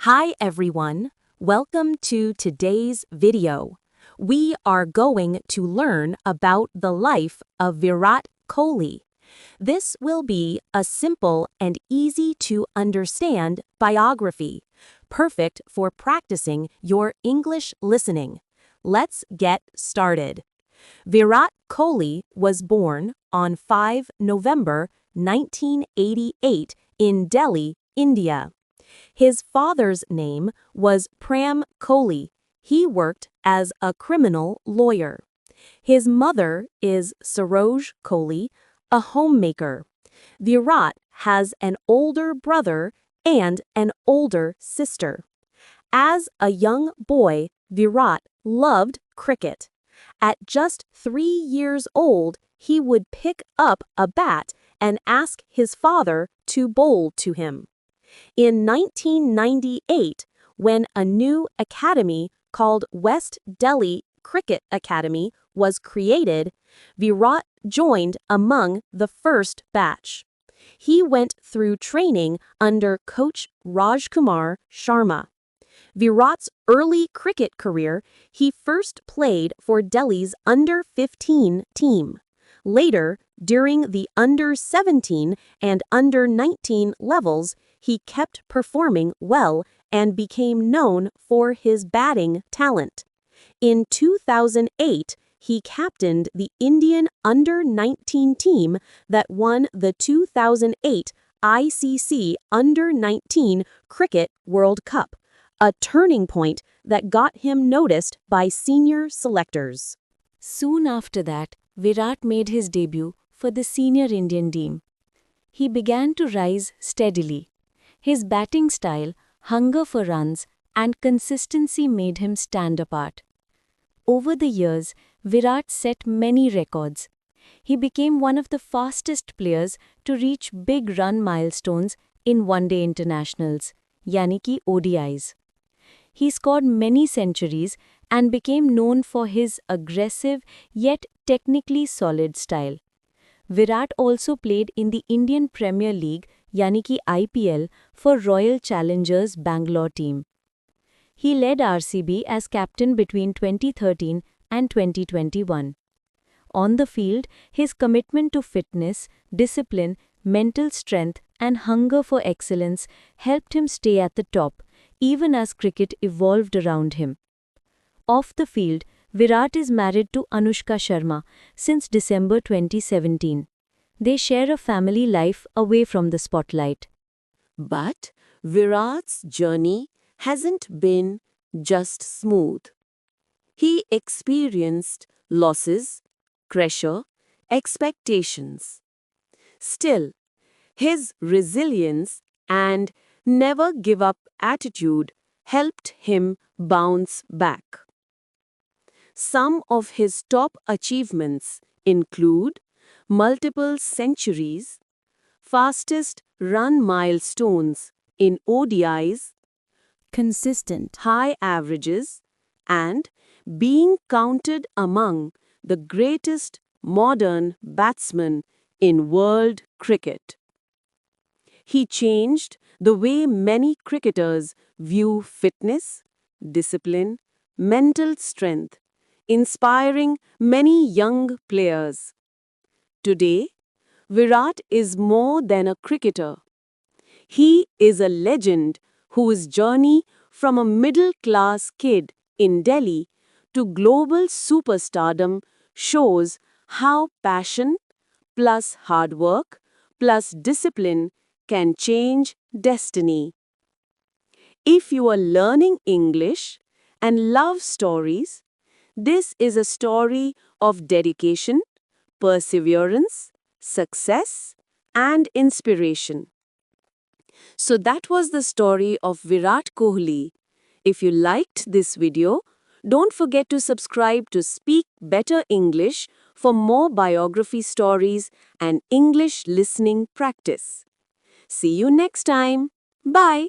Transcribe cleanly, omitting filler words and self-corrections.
Hi everyone, welcome to today's video. We are going to learn about the life of Virat Kohli. This will be a simple and easy to understand biography, perfect for practicing your English listening. Let's get started. Virat Kohli was born on 5 November 1988 in Delhi, India. His father's name was Pram Kohli. He worked as a criminal lawyer. His mother is Saroj Kohli, a homemaker. Virat has an older brother and an older sister. As a young boy, Virat loved cricket. At just 3 years old, he would pick up a bat and ask his father to bowl to him. In 1998, when a new academy called West Delhi Cricket Academy was created, Virat joined among the first batch. He went through training under coach Rajkumar Sharma. Virat's early cricket career, he first played for Delhi's under-15 team. Later, during the under-17 and under-19 levels, he kept performing well and became known for his batting talent. In 2008, he captained the Indian under-19 team that won the 2008 ICC Under-19 Cricket World Cup, a turning point that got him noticed by senior selectors. Soon after that, Virat made his debut for the senior Indian team. He began to rise steadily. His batting style, hunger for runs, and consistency made him stand apart. Over the years, Virat set many records. He became one of the fastest players to reach big run milestones in one-day internationals, yani ki ODIs. He scored many centuries and became known for his aggressive yet technically solid style. Virat also played in the Indian Premier League, yani ki IPL, for Royal Challengers Bangalore team. He led RCB as captain between 2013 and 2021. On the field, his commitment to fitness, discipline, mental strength, and hunger for excellence helped him stay at the top, even as cricket evolved around him. Off the field, Virat is married to Anushka Sharma since December 2017. They share a family life away from the spotlight. But Virat's journey hasn't been just smooth. He experienced losses, pressure, expectations. Still, his resilience and never give up attitude helped him bounce back. Some of his top achievements include multiple centuries, fastest run milestones in ODIs, consistent high averages, and being counted among the greatest modern batsmen in world cricket. He changed the way many cricketers view fitness, discipline, mental strength, inspiring many young players. Today, Virat is more than a cricketer. He is a legend whose journey from a middle-class kid in Delhi to global superstardom shows how passion plus hard work plus discipline can change destiny. If you are learning English and love stories, this is a story of dedication, perseverance, success, and inspiration. So that was the story of Virat Kohli. If you liked this video, don't forget to subscribe to Speak Better English for more biography stories and English listening practice. See you next time. Bye.